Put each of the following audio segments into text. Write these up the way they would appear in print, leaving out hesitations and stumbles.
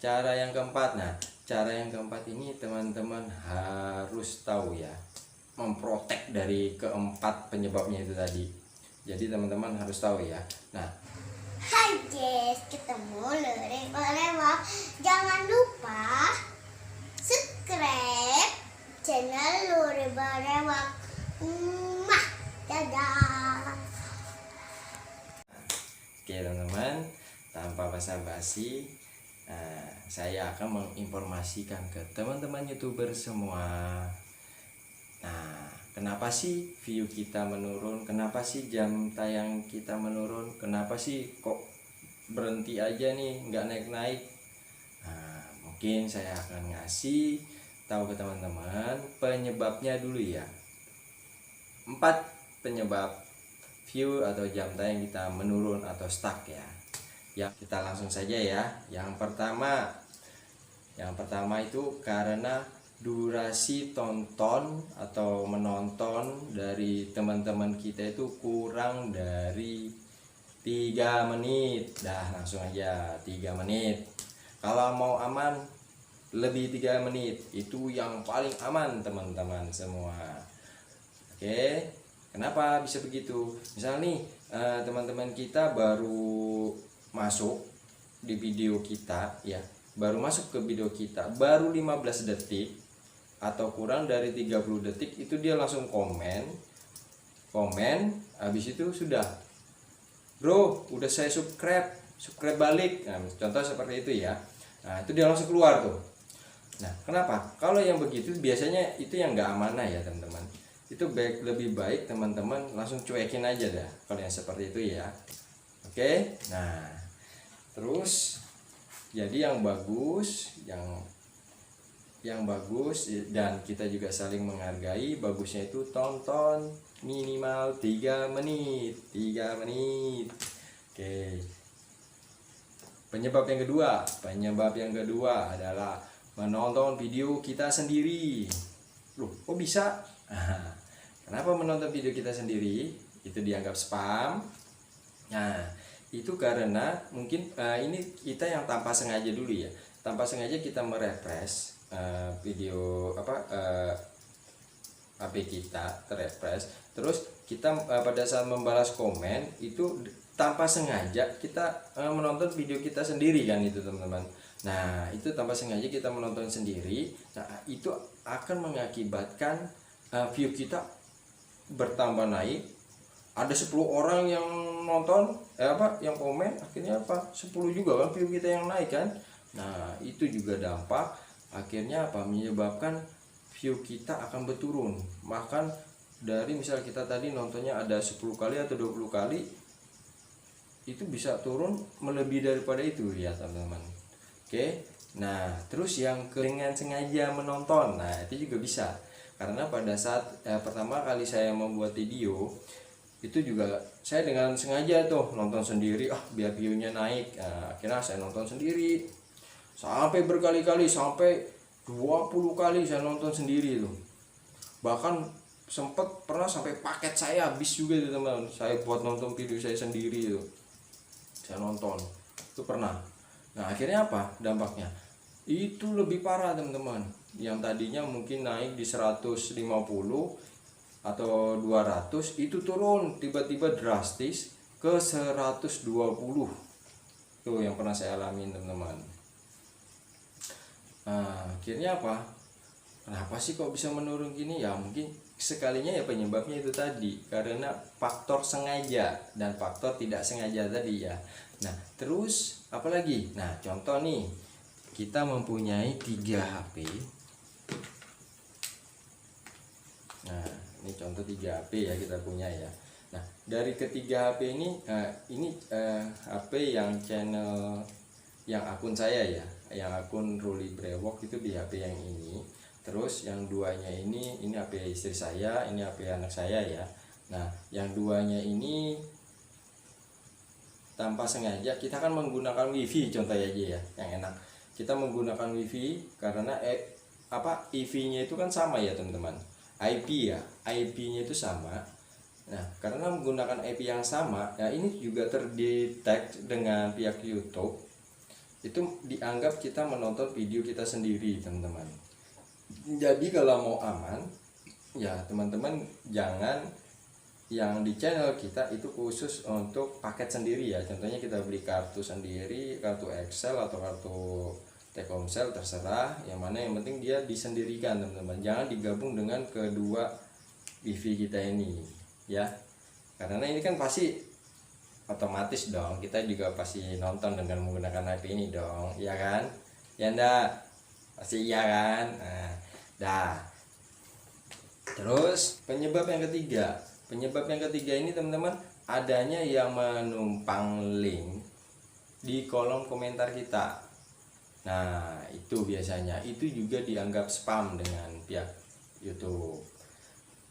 cara yang keempat. Nah, cara yang keempat ini teman-teman harus tahu ya, memprotek dari keempat penyebabnya itu tadi. Jadi teman-teman harus tahu ya. Nah, hai guys, ketemu lewat. Jangan lupa subscribe channel Lureba-Rewak. Dadah. oke teman-teman, tanpa basa-basi, saya akan menginformasikan ke teman-teman YouTuber semua. Nah, kenapa sih view kita menurun? Kenapa sih jam tayang kita menurun? Kenapa sih kok berhenti aja nih, nggak naik-naik? Nah, mungkin saya akan ngasih tahu ke teman-teman penyebabnya dulu ya. 4 penyebab view atau jam tayang kita menurun atau stuck ya. Ya, kita langsung saja ya. Yang pertama itu karena durasi tonton atau menonton dari teman-teman kita itu kurang dari 3 menit. Dah, langsung aja 3 menit. Kalau mau aman lebih 3 menit, itu yang paling aman teman-teman semua. Oke, kenapa bisa begitu? Misal nih, teman-teman kita baru masuk di video kita ya, baru masuk ke video kita, baru 15 detik atau kurang dari 30 detik itu dia langsung komen, habis itu sudah, bro, udah saya subscribe balik. Nah, contoh seperti itu ya. Nah, itu dia langsung keluar tuh. Nah, kenapa? Kalau yang begitu biasanya itu yang nggak amanah ya teman-teman. Itu lebih baik teman-teman langsung cuekin aja dah kalau yang seperti itu ya. Oke, nah terus jadi yang bagus, yang bagus dan kita juga saling menghargai, bagusnya itu tonton minimal 3 menit. Oke, penyebab yang kedua adalah menonton video kita sendiri. Loh, kok bisa? Kenapa menonton video kita sendiri itu dianggap spam? Nah, itu karena mungkin ini kita yang tanpa sengaja dulu ya. Tanpa sengaja kita merefresh video HP kita terrefresh. Terus kita pada saat membalas komen itu tanpa sengaja kita menonton video kita sendiri kan itu teman-teman. Nah, itu tanpa sengaja kita menonton sendiri. Nah, itu akan mengakibatkan view kita bertambah naik. Ada 10 orang yang nonton yang komen, akhirnya 10 juga kan view kita yang naik kan. Nah, itu juga dampak akhirnya menyebabkan view kita akan berturun. Bahkan dari misal kita tadi nontonnya ada 10 kali atau 20 kali, itu bisa turun melebihi daripada itu ya teman-teman. Oke, nah terus yang dengan sengaja menonton, nah itu juga bisa. Karena pada saat pertama kali saya membuat video itu juga saya dengan sengaja tuh nonton sendiri, biar viewnya naik. Nah, akhirnya saya nonton sendiri sampai berkali-kali, sampai 20 kali saya nonton sendiri tuh. Bahkan pernah sampai paket saya habis juga tuh teman. Saya buat nonton video saya sendiri tuh, saya nonton itu pernah. Nah, akhirnya dampaknya itu lebih parah teman-teman. Yang tadinya mungkin naik di 150 atau 200, itu turun tiba-tiba drastis ke 120. Tuh yang pernah saya alami teman-teman. Nah, akhirnya kenapa sih kok bisa menurun gini? Ya mungkin sekalinya ya penyebabnya itu tadi, karena faktor sengaja dan faktor tidak sengaja tadi ya. Nah, terus apalagi? Nah, contoh nih, kita mempunyai 3 HP. Nah, ini contoh 3 HP ya kita punya ya. Nah, dari ketiga HP ini HP yang channel yang akun saya ya, yang akun Ruli Brewok itu di HP yang ini. Terus yang duanya ini HP istri saya, ini HP anak saya ya. Nah, yang duanya ini tanpa sengaja kita kan menggunakan wifi, contohnya aja ya yang enak. Kita menggunakan wifi karena IV-nya itu kan sama ya teman-teman. IP ya, IP-nya itu sama. Nah, karena menggunakan IP yang sama, ya ini juga terdetek dengan pihak YouTube. itu dianggap kita menonton video kita sendiri, teman-teman. Jadi kalau mau aman, ya teman-teman jangan yang di channel kita itu khusus untuk paket sendiri ya. Contohnya kita beli kartu sendiri, kartu Excel atau kartu Telkomsel, terserah yang mana, yang penting dia disendirikan, teman-teman. Jangan digabung dengan kedua wifi kita ini ya, karena ini kan pasti otomatis dong, kita juga pasti nonton dengan menggunakan HP ini dong, ya kan? Ya enggak? Pasti iya kan? Nah, dah. Terus penyebab yang ketiga ini, teman-teman, adanya yang menumpang link di kolom komentar kita. Nah, itu biasanya itu juga dianggap spam dengan pihak YouTube.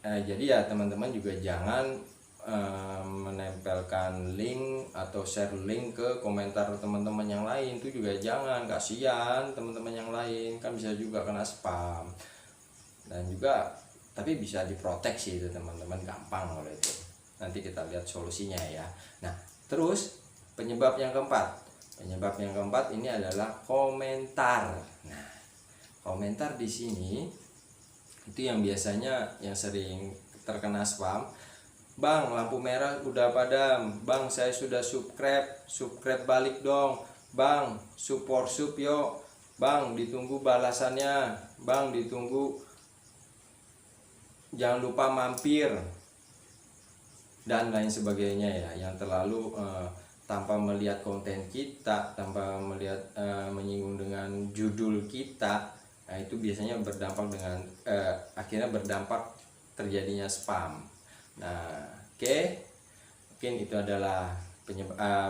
Jadi ya teman-teman juga jangan menempelkan link atau share link ke komentar teman-teman yang lain, itu juga jangan, kasihan teman-teman yang lain kan bisa juga kena spam. Dan juga tapi bisa diproteksi itu, teman-teman, gampang kalau itu. Nanti kita lihat solusinya ya. Nah, terus penyebab yang keempat ini adalah komentar. Nah, komentar di sini itu yang biasanya yang sering terkena spam. Bang, lampu merah udah padam. Bang, saya sudah subscribe balik dong. Bang, support sub yo. Bang, ditunggu balasannya. Bang, ditunggu, jangan lupa mampir, dan lain sebagainya ya, yang terlalu tanpa melihat konten kita, tanpa melihat menyinggung dengan judul kita. Nah, itu biasanya berdampak dengan akhirnya berdampak terjadinya spam. Nah, oke. Mungkin itu adalah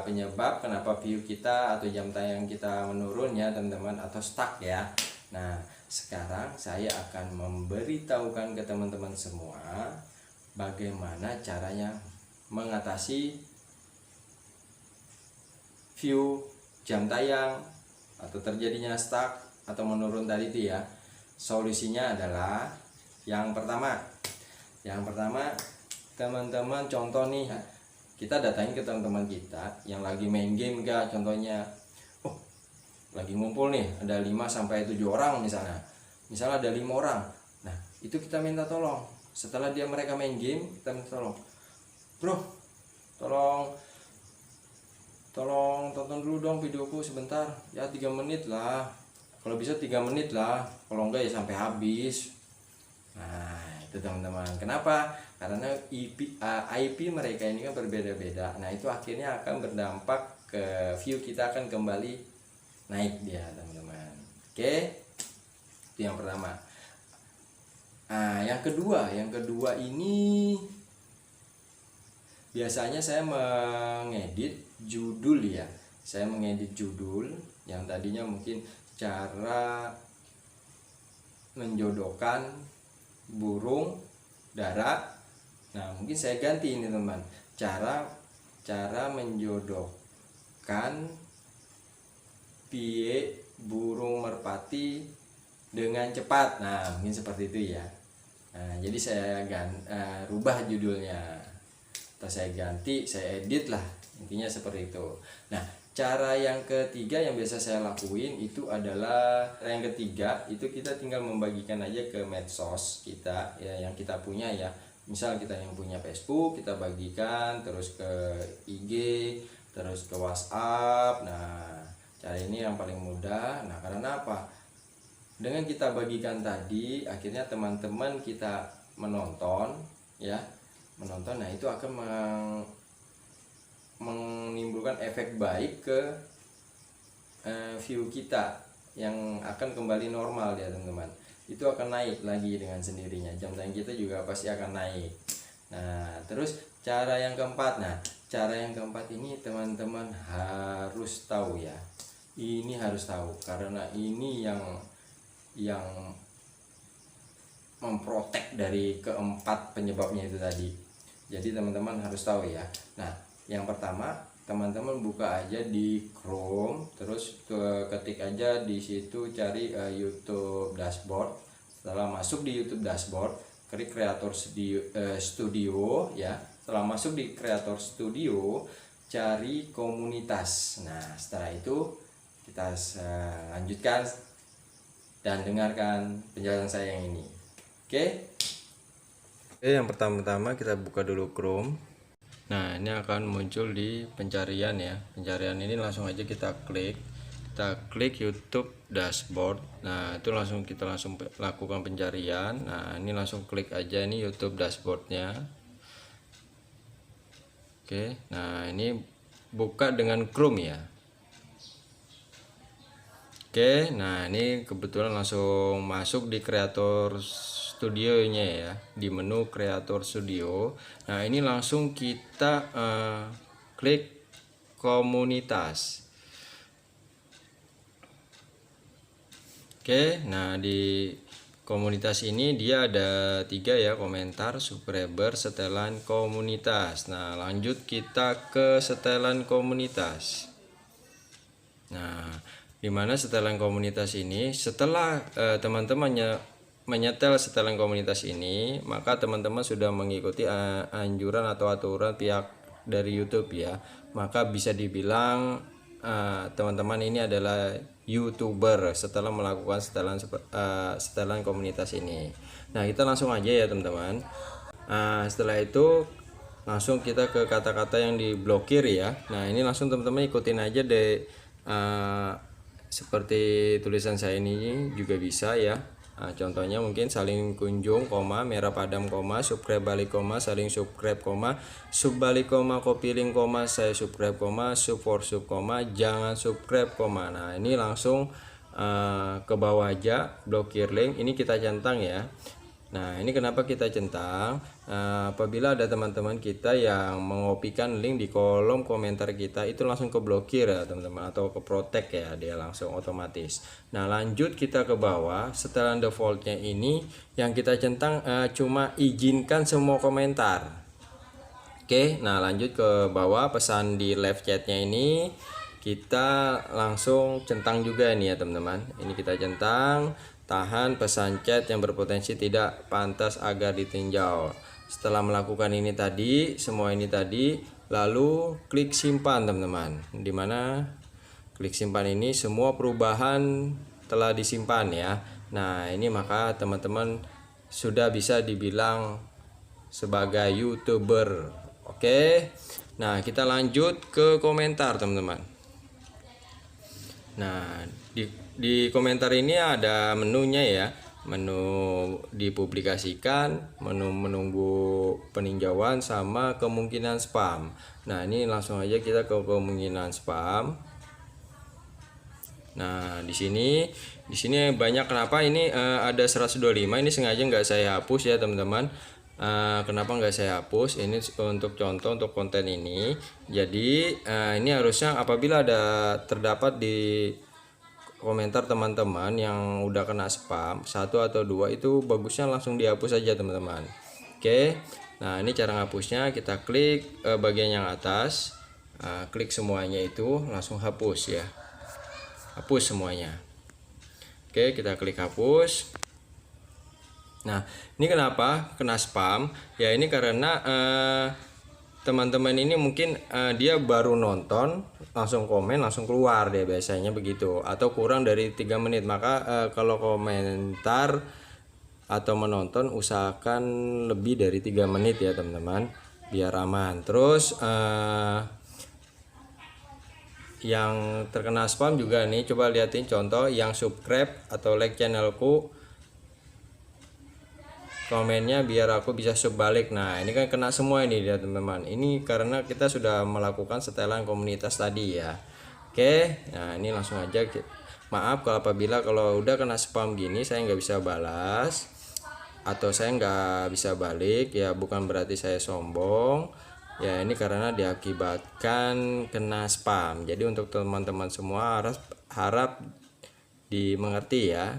penyebab kenapa view kita atau jam tayang kita menurun ya, teman-teman, atau stuck ya. Nah, sekarang saya akan memberitahukan ke teman-teman semua bagaimana caranya mengatasi view, jam tayang, atau terjadinya stuck atau menurun tadi itu ya. Solusinya adalah yang pertama teman-teman, contoh nih, kita datangin ke teman-teman kita yang lagi main game enggak, contohnya lagi ngumpul nih, ada 5 sampai 7 orang misalnya ada 5 orang. Nah, itu kita minta tolong, setelah mereka main game, kita minta tolong, bro, tolong tonton dulu dong videoku sebentar ya, 3 menit lah, kalau bisa 3 menit lah, kalau enggak ya sampai habis. Nah, itu teman-teman, kenapa? Karena IP mereka ini kan berbeda-beda. Nah, itu akhirnya akan berdampak ke view kita, akan kembali naik dia, teman-teman. Oke, itu yang pertama. Nah, yang kedua ini biasanya saya mengedit judul ya. Saya mengedit judul yang tadinya mungkin cara menjodohkan burung dara. Nah, mungkin saya ganti ini, teman, cara menjodohkan pie burung merpati dengan cepat. Nah, mungkin seperti itu ya. Nah, jadi saya rubah judulnya, atau saya ganti, saya edit lah, intinya seperti itu. Nah, cara yang ketiga yang biasa saya lakuin itu adalah, itu kita tinggal membagikan aja ke medsos kita ya, yang kita punya ya. Misal kita yang punya Facebook, kita bagikan terus ke IG, terus ke WhatsApp. Nah, cara ini yang paling mudah. Nah, karena apa? Dengan kita bagikan tadi, akhirnya teman-teman kita menonton ya, nah itu akan menimbulkan efek baik ke view kita, yang akan kembali normal ya, teman-teman. Itu akan naik lagi dengan sendirinya, jam tayang kita juga pasti akan naik. Nah, terus cara yang keempat ini teman-teman harus tahu ya. Ini harus tahu, karena ini yang memprotek dari keempat penyebabnya itu tadi. Jadi teman-teman harus tahu ya. Nah, yang pertama, teman-teman buka aja di Chrome, terus ketik aja di situ, cari YouTube dashboard. Setelah masuk di YouTube dashboard, klik Creator Studio ya. Setelah masuk di Creator Studio, cari komunitas. Nah, setelah itu kita lanjutkan dan dengarkan penjelasan saya yang ini. Oke, yang pertama-tama kita buka dulu Chrome. Nah, ini akan muncul di pencarian ya. Pencarian ini langsung aja kita klik YouTube dashboard. Nah, itu kita langsung lakukan pencarian. Nah, ini langsung klik aja ini YouTube dashboardnya. Oke, nah ini buka dengan Chrome ya. Oke, nah ini kebetulan langsung masuk di Creator Studio-nya ya, di menu Creator Studio. Nah, ini langsung kita klik komunitas. Oke, nah di komunitas ini dia ada 3 ya, komentar, subscriber, setelan komunitas. Nah, lanjut kita ke setelan komunitas. Nah, dimana setelan komunitas ini setelah teman-teman menyetel setelan komunitas ini, maka teman-teman sudah mengikuti anjuran atau aturan pihak dari YouTube ya. Maka bisa dibilang teman-teman ini adalah YouTuber setelah melakukan setelan komunitas ini. Nah, kita langsung aja ya teman-teman. Setelah itu langsung kita ke kata-kata yang diblokir ya. Nah, ini langsung teman-teman ikutin aja deh, seperti tulisan saya ini juga bisa ya. Contohnya mungkin saling kunjung, koma, merah padam, koma, subscribe balik, koma, saling subscribe, koma, sub balik, koma, copy link, koma, saya subscribe, koma, sub for sub, koma, jangan subscribe, koma. Nah, ini langsung ke bawah aja, blokir link, ini kita centang ya. Nah, ini kenapa kita centang? Apabila ada teman-teman kita yang mengopikan link di kolom komentar kita, itu langsung ke blokir ya teman-teman, atau ke protect ya, dia langsung otomatis. Nah, lanjut kita ke bawah. Setelah defaultnya ini yang kita centang cuma izinkan semua komentar. Oke, nah lanjut ke bawah, pesan di live chatnya ini kita langsung centang juga nih ya teman-teman. Ini kita centang, tahan pesan chat yang berpotensi tidak pantas agar ditinjau. Setelah melakukan ini tadi, semua ini tadi, lalu klik simpan teman-teman. Dimana klik simpan ini semua perubahan telah disimpan ya. Nah, ini maka teman-teman sudah bisa dibilang sebagai YouTuber. Oke, nah kita lanjut ke komentar teman-teman. Nah, di komentar ini ada menunya ya, menu dipublikasikan, menu menunggu peninjauan, sama kemungkinan spam. Nah, ini langsung aja kita ke kemungkinan spam. Nah, di sini banyak. Kenapa ini ada 125, ini sengaja nggak saya hapus ya teman-teman. Kenapa nggak saya hapus? Ini untuk contoh untuk konten ini. Jadi ini harusnya apabila terdapat di komentar teman-teman yang udah kena spam 1 atau 2, itu bagusnya langsung dihapus aja teman-teman. Oke, nah ini cara ngapusnya, kita klik bagian yang atas, klik semuanya, itu langsung hapus ya, hapus semuanya. Oke, kita klik hapus. Nah, ini kenapa kena spam ya? Ini karena teman-teman ini mungkin dia baru nonton, langsung komen, langsung keluar dia, biasanya begitu, atau kurang dari 3 menit. Maka kalau komentar atau menonton, usahakan lebih dari 3 menit ya teman-teman, biar aman. Terus yang terkena spam juga nih, coba liatin contoh yang subscribe atau like channelku, komennya biar aku bisa sub balik. Nah, ini kan kena semua ini ya teman-teman. Ini karena kita sudah melakukan setelan komunitas tadi ya. Oke, nah ini langsung aja. Maaf apabila kalau udah kena spam gini saya nggak bisa balas atau saya nggak bisa balik ya, bukan berarti saya sombong ya, ini karena diakibatkan kena spam. Jadi untuk teman-teman semua harap dimengerti ya.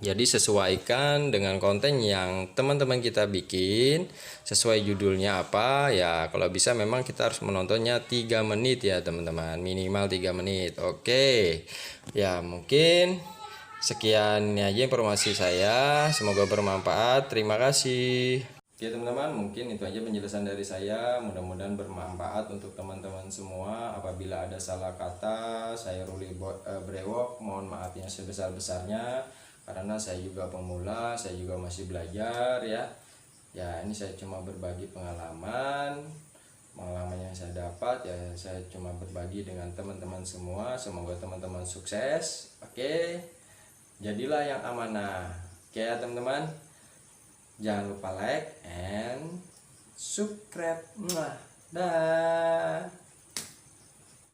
Jadi sesuaikan dengan konten yang teman-teman kita bikin, sesuai judulnya apa ya. Kalau bisa memang kita harus menontonnya 3 menit ya teman-teman, minimal 3 menit. Oke ya, mungkin sekian aja informasi saya, semoga bermanfaat. Terima kasih. Oke teman-teman, mungkin itu aja penjelasan dari saya. Mudah-mudahan bermanfaat untuk teman-teman semua. Apabila ada salah kata, saya Ruli Brewok, mohon maaf yang sebesar-besarnya. Karena saya juga pemula, saya juga masih belajar ya. Ya ini saya cuma berbagi pengalaman yang saya dapat ya. Saya cuma berbagi dengan teman-teman semua. Semoga teman-teman sukses. Oke, jadilah yang amanah. Oke ya teman-teman. Jangan lupa like and subscribe. Dah.